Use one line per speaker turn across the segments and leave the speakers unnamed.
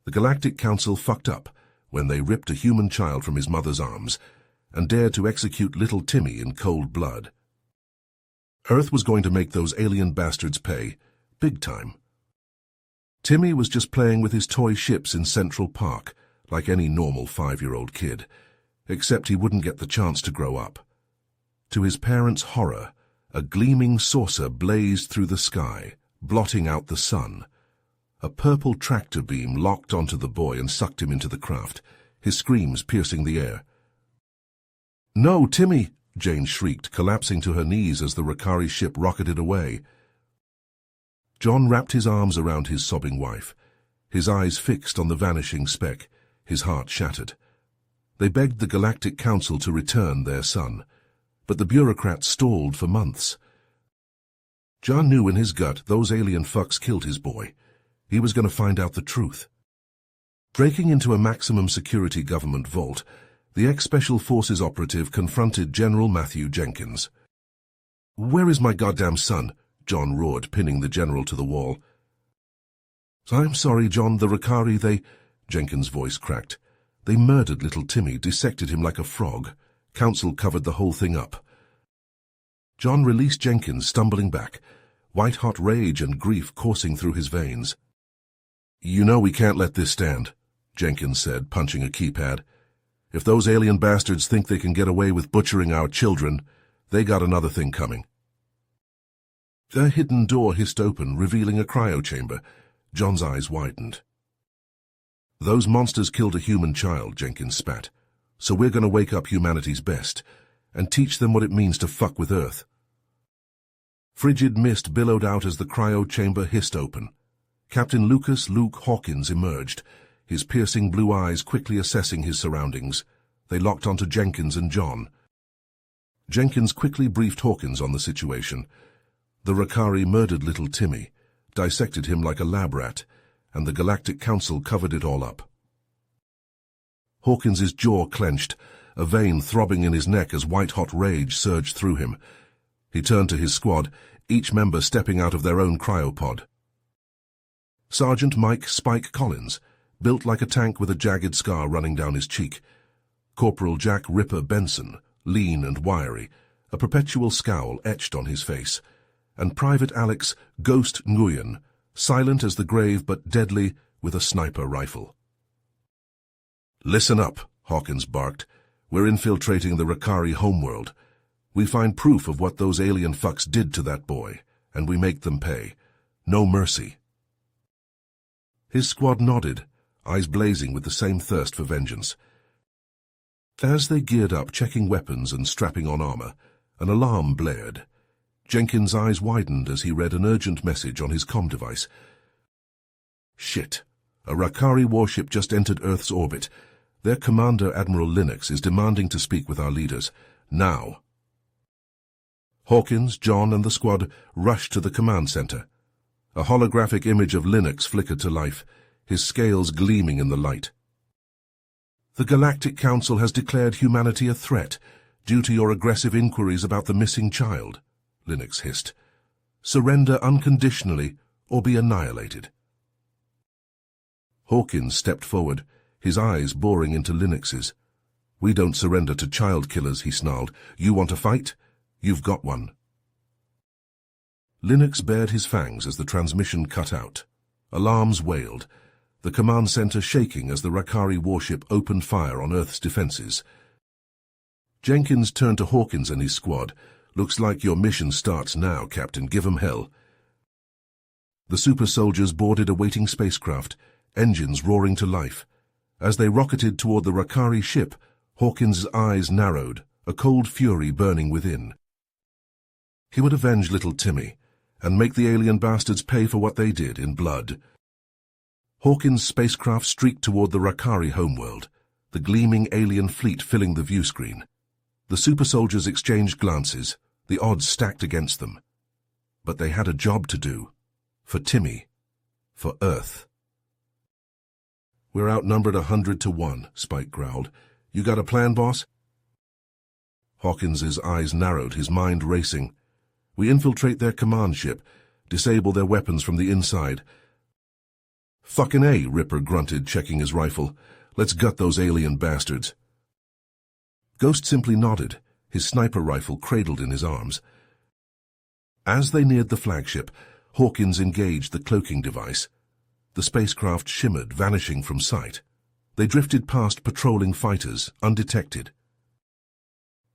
The Galactic Council fucked up when they ripped a human child from his mother's arms and dared to execute little Timmy in cold blood. Earth was going to make those alien bastards pay, big time. Timmy was just playing with his toy ships in Central Park, like any normal 5-year-old kid, except he wouldn't get the chance to grow up. To his parents' horror, a gleaming saucer blazed through the sky, blotting out the sun. A purple tractor beam locked onto the boy and sucked him into the craft, his screams piercing the air. "No, Timmy!" Jane shrieked, collapsing to her knees as the Rakari ship rocketed away. John wrapped his arms around his sobbing wife, his eyes fixed on the vanishing speck, his heart shattered. They begged the Galactic Council to return their son, but the bureaucrats stalled for months. John knew in his gut those alien fucks killed his boy. He was going to find out the truth. Breaking into a maximum security government vault, the ex-Special Forces operative confronted General Matthew Jenkins. "Where is my goddamn son?" John roared, pinning the general to the wall. "I'm sorry, John, the Rakari, they—" Jenkins' voice cracked. "They murdered little Timmy, dissected him like a frog. Council covered the whole thing up." John released Jenkins, stumbling back, white-hot rage and grief coursing through his veins. "You know we can't let this stand," Jenkins said, punching a keypad. "If those alien bastards think they can get away with butchering our children, they got another thing coming." A hidden door hissed open, revealing a cryo chamber. John's eyes widened. "Those monsters killed a human child," Jenkins spat. "So we're going to wake up humanity's best and teach them what it means to fuck with Earth." Frigid mist billowed out as the cryo chamber hissed open. Captain Lucas Luke Hawkins emerged, his piercing blue eyes quickly assessing his surroundings. They locked onto Jenkins and John. Jenkins quickly briefed Hawkins on the situation. The Rakari murdered little Timmy, dissected him like a lab rat, and the Galactic Council covered it all up. Hawkins's jaw clenched, a vein throbbing in his neck as white-hot rage surged through him. He turned to his squad, each member stepping out of their own cryopod. Sergeant Mike Spike Collins, built like a tank with a jagged scar running down his cheek. Corporal Jack Ripper Benson, lean and wiry, a perpetual scowl etched on his face. And Private Alex Ghost Nguyen, silent as the grave but deadly, with a sniper rifle. "Listen up," Hawkins barked. "We're infiltrating the Rakari homeworld. We find proof of what those alien fucks did to that boy, and we make them pay. No mercy." His squad nodded, eyes blazing with the same thirst for vengeance. As they geared up, checking weapons and strapping on armor, an alarm blared. Jenkins' eyes widened as he read an urgent message on his comm device. "Shit. A Rakari warship just entered Earth's orbit. Their commander, Admiral Linux, is demanding to speak with our leaders. Now." Hawkins, John, and the squad rushed to the command center. A holographic image of Linux flickered to life, his scales gleaming in the light. "The Galactic Council has declared humanity a threat due to your aggressive inquiries about the missing child," Linux hissed. "Surrender unconditionally or be annihilated." Hawkins stepped forward, his eyes boring into Linux's. "We don't surrender to child killers," he snarled. "You want a fight? You've got one." Linux bared his fangs as the transmission cut out. Alarms wailed, the command center shaking as the Rakari warship opened fire on Earth's defenses. Jenkins turned to Hawkins and his squad. "Looks like your mission starts now, Captain. Give 'em hell." The super soldiers boarded a waiting spacecraft, engines roaring to life. As they rocketed toward the Rakari ship, Hawkins' eyes narrowed, a cold fury burning within. He would avenge little Timmy, and make the alien bastards pay for what they did in blood. Hawkins' spacecraft streaked toward the Rakari homeworld, the gleaming alien fleet filling the view screen. The super soldiers exchanged glances, the odds stacked against them. But they had a job to do. For Timmy. For Earth. "We're outnumbered 100-1, Spike growled. "You got a plan, boss?" Hawkins's eyes narrowed, his mind racing. "We infiltrate their command ship, disable their weapons from the inside. "Fucking A," Ripper grunted, checking his rifle. "Let's gut those alien bastards." Ghost simply nodded, his sniper rifle cradled in his arms. As they neared the flagship, Hawkins engaged the cloaking device. The spacecraft shimmered, vanishing from sight. They drifted past patrolling fighters, undetected.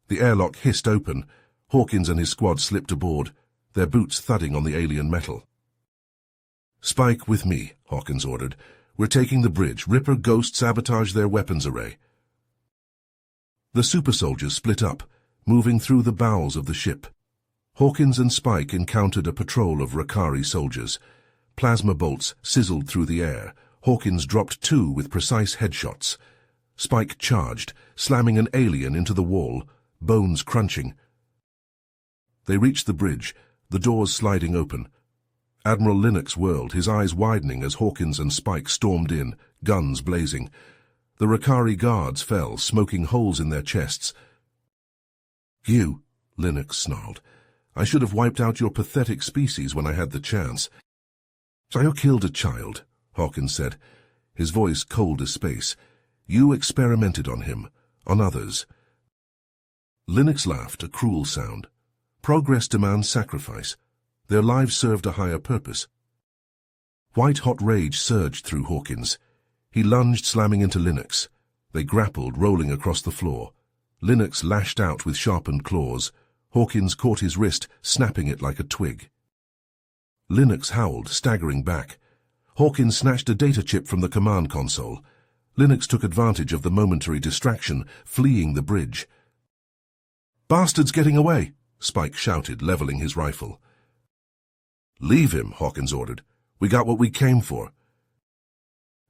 The airlock hissed open. Hawkins and his squad slipped aboard, their boots thudding on the alien metal. "Spike with me," Hawkins ordered. "We're taking the bridge. Ripper, Ghost, sabotage their weapons array." The super soldiers split up, moving through the bowels of the ship. Hawkins and Spike encountered a patrol of Rakari soldiers. Plasma bolts sizzled through the air. Hawkins dropped 2 with precise headshots. Spike charged, slamming an alien into the wall, bones crunching. They reached the bridge, the doors sliding open. Admiral Linux whirled, his eyes widening as Hawkins and Spike stormed in, guns blazing. The Rakari guards fell, smoking holes in their chests. "You," Linux snarled. "I should have wiped out your pathetic species when I had the chance." "I killed a child," Hawkins said, his voice cold as space. "You experimented on him, on others." Linux laughed, a cruel sound. "Progress demands sacrifice. Their lives served a higher purpose." White-hot rage surged through Hawkins. He lunged, slamming into Linux. They grappled, rolling across the floor. Linux lashed out with sharpened claws. Hawkins caught his wrist, snapping it like a twig. Linux howled, staggering back. Hawkins snatched a data chip from the command console. Linux took advantage of the momentary distraction, fleeing the bridge. "Bastard's getting away!" Spike shouted, leveling his rifle. "Leave him," Hawkins ordered. "We got what we came for."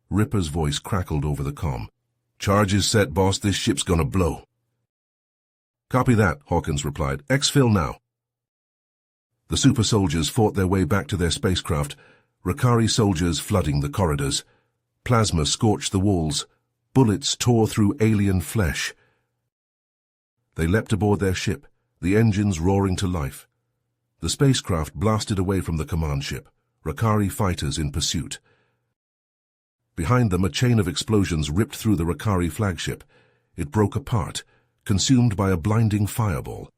Ripper's voice crackled over the comm. "Charges set, boss. This ship's gonna blow." "Copy that," Hawkins replied. "Exfil now." The super soldiers fought their way back to their spacecraft, Rakari soldiers flooding the corridors. Plasma scorched the walls. Bullets tore through alien flesh. They leapt aboard their ship, the engines roaring to life. The spacecraft blasted away from the command ship, Rakari fighters in pursuit. Behind them, a chain of explosions ripped through the Rakari flagship. It broke apart, consumed by a blinding fireball.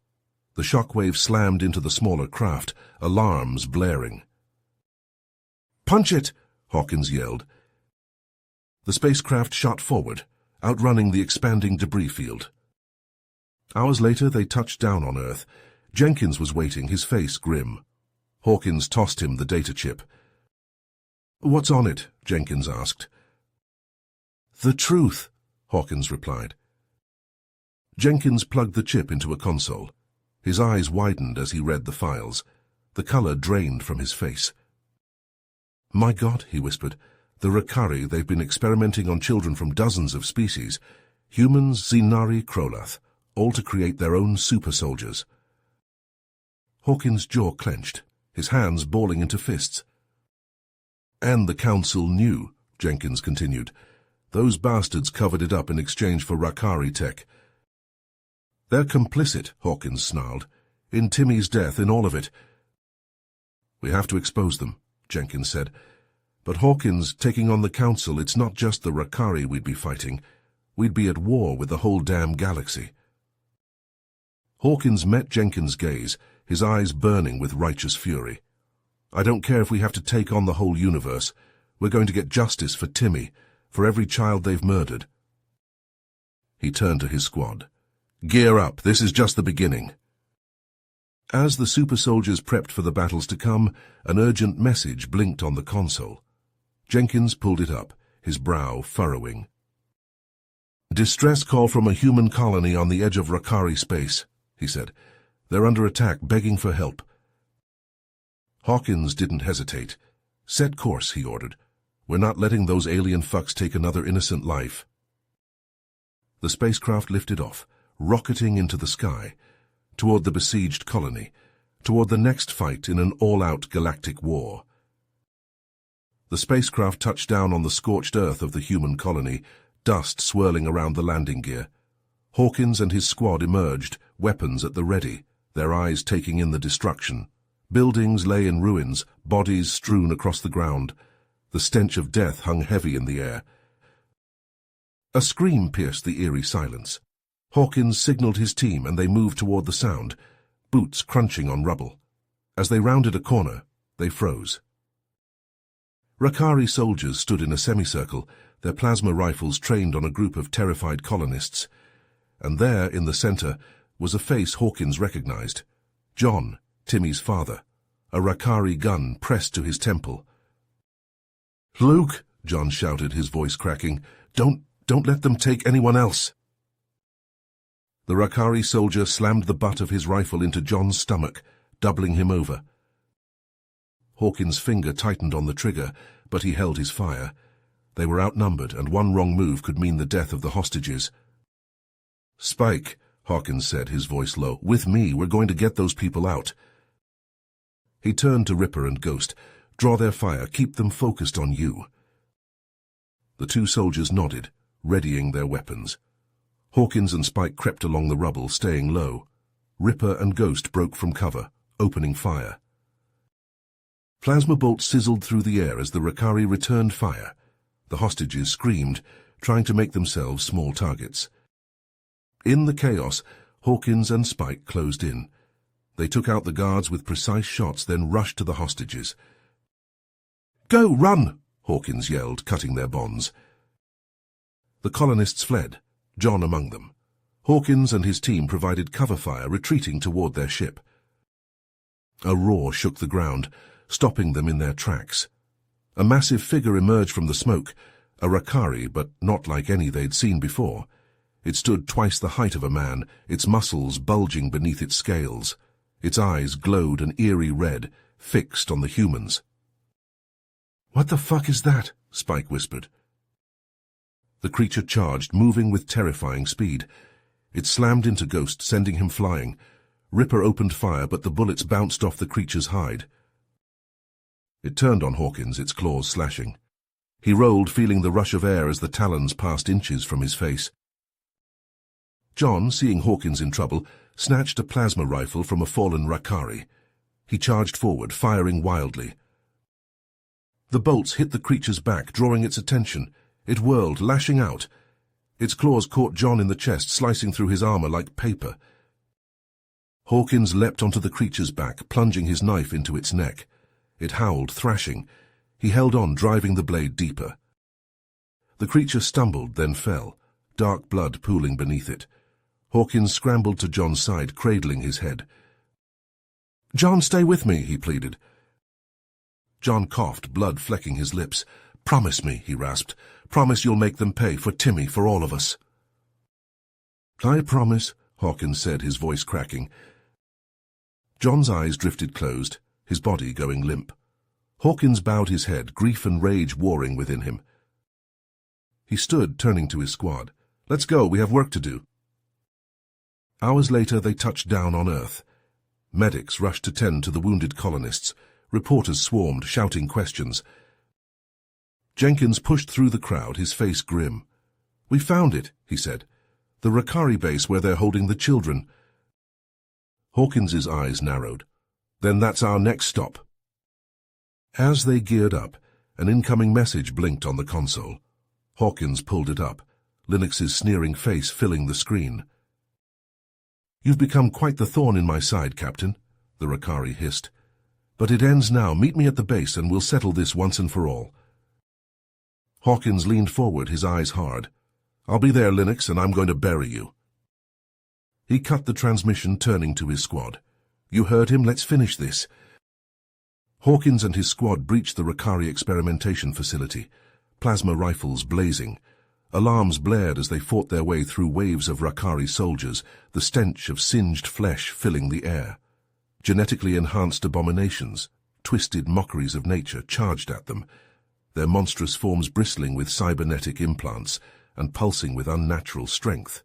The shockwave slammed into the smaller craft, alarms blaring. "Punch it!" Hawkins yelled. The spacecraft shot forward, outrunning the expanding debris field. Hours later, they touched down on Earth. Jenkins was waiting, his face grim. Hawkins tossed him the data chip. "What's on it?" Jenkins asked. "The truth," Hawkins replied. Jenkins plugged the chip into a console. His eyes widened as he read the files. The color drained from his face. "My God," he whispered, "the Rakari, they've been experimenting on children from dozens of species. Humans, Zinari, Krolath, all to create their own super soldiers." Hawkins' jaw clenched, his hands balling into fists. "And the Council knew," Jenkins continued. "Those bastards covered it up in exchange for Rakari tech." "They're complicit," Hawkins snarled, "in Timmy's death, in all of it." "We have to expose them," Jenkins said. "But Hawkins, taking on the Council, it's not just the Rakari we'd be fighting. We'd be at war with the whole damn galaxy." Hawkins met Jenkins' gaze, his eyes burning with righteous fury. "I don't care if we have to take on the whole universe. We're going to get justice for Timmy, for every child they've murdered." He turned to his squad. "Gear up, this is just the beginning." As the super soldiers prepped for the battles to come, an urgent message blinked on the console. Jenkins pulled it up, his brow furrowing. "Distress call from a human colony on the edge of Rakari space," he said. "They're under attack, begging for help." Hawkins didn't hesitate. "Set course," he ordered. "We're not letting those alien fucks take another innocent life." The spacecraft lifted off, rocketing into the sky, toward the besieged colony, toward the next fight in an all-out galactic war. The spacecraft touched down on the scorched earth of the human colony, dust swirling around the landing gear. Hawkins and his squad emerged, weapons at the ready, their eyes taking in the destruction. Buildings lay in ruins, bodies strewn across the ground. The stench of death hung heavy in the air. A scream pierced the eerie silence. Hawkins signaled his team and they moved toward the sound, boots crunching on rubble. As they rounded a corner, they froze. Rakari soldiers stood in a semicircle, their plasma rifles trained on a group of terrified colonists. And there, in the center, was a face Hawkins recognized. John, Timmy's father, a Rakari gun pressed to his temple. "Luke," John shouted, his voice cracking, Don't let them take anyone else." The Rakari soldier slammed the butt of his rifle into John's stomach, doubling him over. Hawkins' finger tightened on the trigger, but he held his fire. They were outnumbered, and one wrong move could mean the death of the hostages. "Spike," Hawkins said, his voice low, "with me, we're going to get those people out." He turned to Ripper and Ghost. "Draw their fire, keep them focused on you." The two soldiers nodded, readying their weapons. Hawkins and Spike crept along the rubble, staying low. Ripper and Ghost broke from cover, opening fire. Plasma bolts sizzled through the air as the Rakari returned fire. The hostages screamed, trying to make themselves small targets. In the chaos, Hawkins and Spike closed in. They took out the guards with precise shots, then rushed to the hostages. "Go, run!" Hawkins yelled, cutting their bonds. The colonists fled, John among them. Hawkins and his team provided cover fire, retreating toward their ship. A roar shook the ground, stopping them in their tracks. A massive figure emerged from the smoke, a Rakari, but not like any they'd seen before. It stood twice the height of a man, its muscles bulging beneath its scales. Its eyes glowed an eerie red, fixed on the humans. "What the fuck is that?" Spike whispered. The creature charged, moving with terrifying speed. It slammed into Ghost, sending him flying. Ripper opened fire, but the bullets bounced off the creature's hide. It turned on Hawkins, its claws slashing. He rolled, feeling the rush of air as the talons passed inches from his face. John, seeing Hawkins in trouble, snatched a plasma rifle from a fallen Rakari. He charged forward, firing wildly. The bolts hit the creature's back, drawing its attention. It whirled, lashing out. Its claws caught John in the chest, slicing through his armor like paper. Hawkins leapt onto the creature's back, plunging his knife into its neck. It howled, thrashing. He held on, driving the blade deeper. The creature stumbled, then fell, dark blood pooling beneath it. Hawkins scrambled to John's side, cradling his head. "John, stay with me," he pleaded. John coughed, blood flecking his lips. "Promise me," he rasped. "Promise you'll make them pay, for Timmy, for all of us." "I promise," Hawkins said, his voice cracking. John's eyes drifted closed, his body going limp. Hawkins bowed his head, grief and rage warring within him. He stood, turning to his squad. "Let's go, we have work to do." Hours later, they touched down on Earth. Medics rushed to tend to the wounded colonists. Reporters swarmed, shouting questions. Jenkins pushed through the crowd, his face grim. "We found it," he said. "The Rakari base where they're holding the children." Hawkins's eyes narrowed. "Then that's our next stop." As they geared up, an incoming message blinked on the console. Hawkins pulled it up, Lennox's sneering face filling the screen. "You've become quite the thorn in my side, Captain," the Rakari hissed. "But it ends now. Meet me at the base and we'll settle this once and for all." Hawkins leaned forward, his eyes hard. "I'll be there, Lennox, and I'm going to bury you." He cut the transmission, turning to his squad. "You heard him. Let's finish this." Hawkins and his squad breached the Rakari experimentation facility, plasma rifles blazing. Alarms blared as they fought their way through waves of Rakari soldiers, the stench of singed flesh filling the air. Genetically enhanced abominations, twisted mockeries of nature, charged at them, their monstrous forms bristling with cybernetic implants and pulsing with unnatural strength.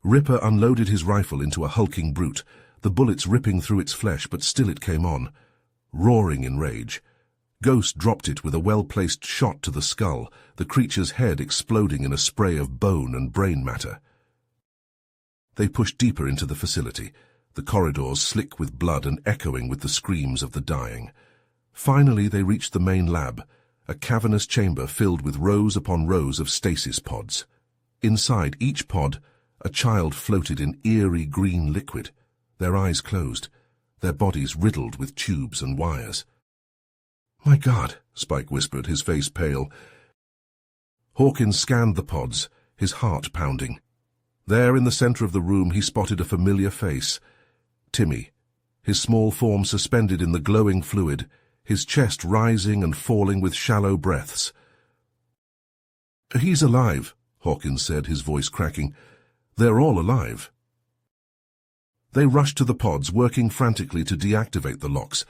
Ripper unloaded his rifle into a hulking brute, the bullets ripping through its flesh, but still it came on, roaring in rage. Ghost dropped it with a well-placed shot to the skull, the creature's head exploding in a spray of bone and brain matter. They pushed deeper into the facility, the corridors slick with blood and echoing with the screams of the dying. Finally they reached the main lab, a cavernous chamber filled with rows upon rows of stasis pods. Inside each pod, a child floated in eerie green liquid, their eyes closed, their bodies riddled with tubes and wires. "My God," Spike whispered, his face pale. Hawkins scanned the pods, his heart pounding. There in the center of the room he spotted a familiar face. Timmy, his small form suspended in the glowing fluid, his chest rising and falling with shallow breaths. "He's alive," Hawkins said, his voice cracking. "They're all alive." They rushed to the pods, working frantically to deactivate the locks.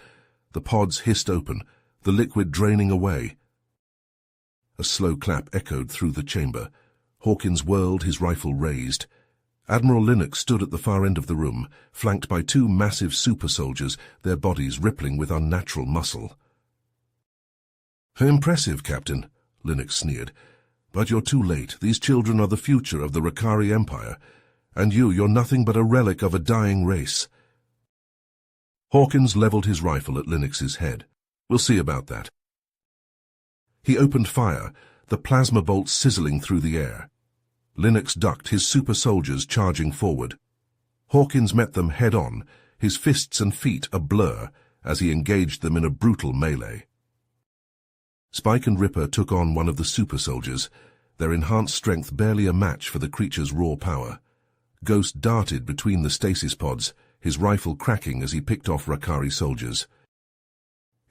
The pods hissed open, the liquid draining away. A slow clap echoed through the chamber. Hawkins whirled, his rifle raised. Admiral Linux stood at the far end of the room, flanked by two massive super soldiers, their bodies rippling with unnatural muscle. "Impressive, Captain," Linux sneered. "But you're too late. These children are the future of the Rakari Empire, and you're nothing but a relic of a dying race." Hawkins leveled his rifle at Linux's head. "We'll see about that." He opened fire, the plasma bolts sizzling through the air. Linux ducked, his super soldiers charging forward. Hawkins met them head-on, his fists and feet a blur as he engaged them in a brutal melee. Spike and Ripper took on one of the super soldiers, their enhanced strength barely a match for the creature's raw power. Ghost darted between the stasis pods, his rifle cracking as he picked off Rakari soldiers.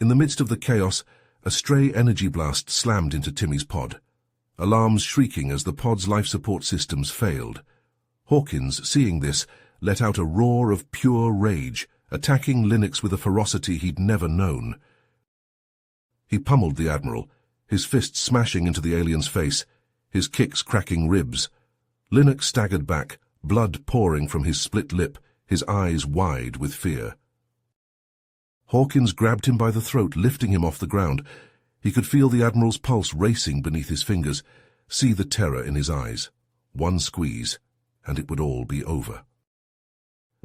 In the midst of the chaos, a stray energy blast slammed into Timmy's pod, alarms shrieking as the pod's life support systems failed. Hawkins, seeing this, let out a roar of pure rage, attacking Linux with a ferocity he'd never known. He pummeled the Admiral, his fists smashing into the alien's face, his kicks cracking ribs. Linux staggered back, blood pouring from his split lip, his eyes wide with fear. Hawkins grabbed him by the throat, lifting him off the ground. He could feel the Admiral's pulse racing beneath his fingers, see the terror in his eyes. One squeeze, and it would all be over.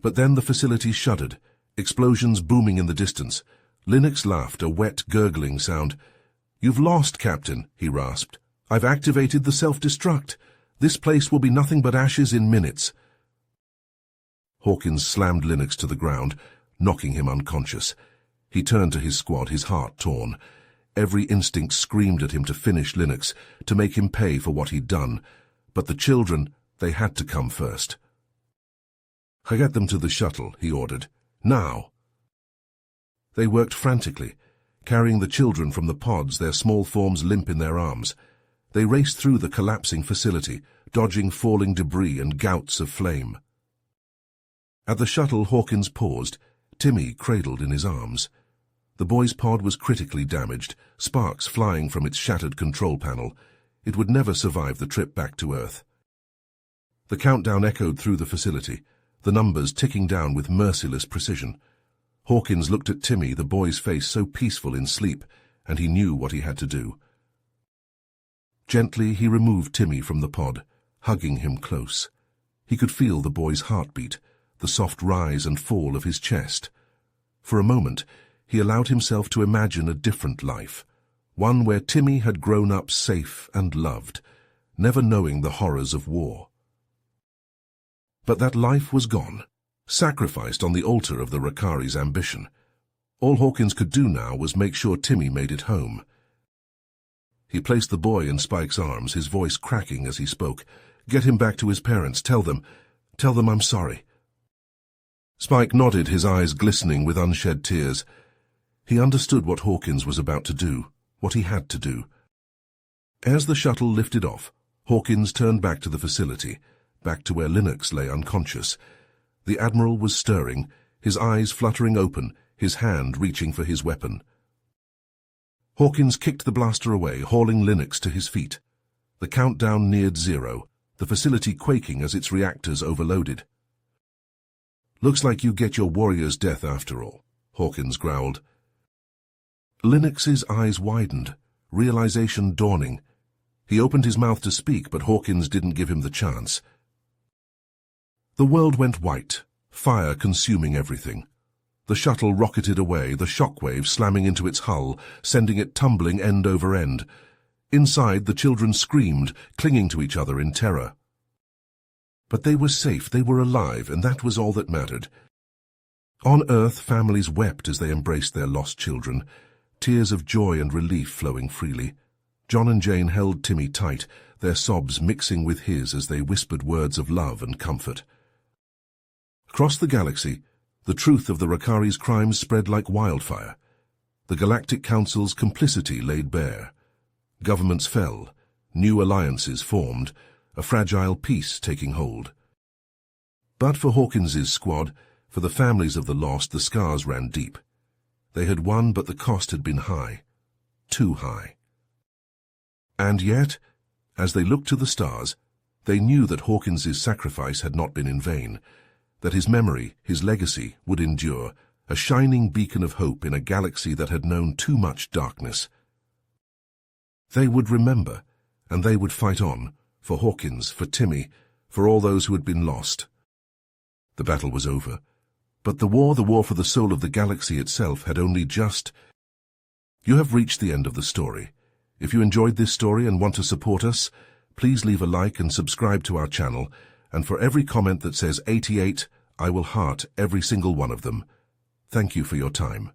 But then the facility shuddered, explosions booming in the distance. Linux laughed, a wet, gurgling sound. "You've lost, Captain," he rasped. "I've activated the self-destruct. This place will be nothing but ashes in minutes." Hawkins slammed Linux to the ground, knocking him unconscious. He turned to his squad, his heart torn. Every instinct screamed at him to finish Linux, to make him pay for what he'd done. But the children, they had to come first. "Get them to the shuttle," he ordered. "Now!" They worked frantically, carrying the children from the pods, their small forms limp in their arms. They raced through the collapsing facility, dodging falling debris and gouts of flame. At the shuttle, Hawkins paused, Timmy cradled in his arms. The boy's pod was critically damaged, sparks flying from its shattered control panel. It would never survive the trip back to Earth. The countdown echoed through the facility, the numbers ticking down with merciless precision. Hawkins looked at Timmy, the boy's face so peaceful in sleep, and he knew what he had to do. Gently he removed Timmy from the pod, hugging him close. He could feel the boy's heartbeat, the soft rise and fall of his chest. For a moment, he allowed himself to imagine a different life, one where Timmy had grown up safe and loved, never knowing the horrors of war. But that life was gone, sacrificed on the altar of the Rakari's ambition. All Hawkins could do now was make sure Timmy made it home. He placed the boy in Spike's arms, his voice cracking as he spoke. "Get him back to his parents. Tell them I'm sorry." Spike nodded, his eyes glistening with unshed tears. He understood what Hawkins was about to do, what he had to do. As the shuttle lifted off, Hawkins turned back to the facility, back to where Linux lay unconscious. The Admiral was stirring, his eyes fluttering open, his hand reaching for his weapon. Hawkins kicked the blaster away, hauling Linux to his feet. The countdown neared 0, the facility quaking as its reactors overloaded. "Looks like you get your warrior's death after all," Hawkins growled. Linux's eyes widened, realization dawning. He opened his mouth to speak, but Hawkins didn't give him the chance. The world went white, fire consuming everything. The shuttle rocketed away, the shockwave slamming into its hull, sending it tumbling end over end. Inside, the children screamed, clinging to each other in terror. But they were safe, they were alive, and that was all that mattered. On Earth, families wept as they embraced their lost children, tears of joy and relief flowing freely. John and Jane held Timmy tight, their sobs mixing with his as they whispered words of love and comfort. Across the galaxy, the truth of the Rakari's crimes spread like wildfire. The Galactic Council's complicity laid bare. Governments fell, new alliances formed, a fragile peace taking hold. But for Hawkins's squad, for the families of the lost, the scars ran deep. They had won, but the cost had been high, too high. And yet, as they looked to the stars, they knew that Hawkins's sacrifice had not been in vain, that his memory, his legacy, would endure, a shining beacon of hope in a galaxy that had known too much darkness. They would remember, and they would fight on, for Hawkins, for Timmy, for all those who had been lost. The battle was over, but the war for the soul of the galaxy itself had only just... You have reached the end of the story. If you enjoyed this story and want to support us, please leave a like and subscribe to our channel, and for every comment that says 88, I will heart every single one of them. Thank you for your time.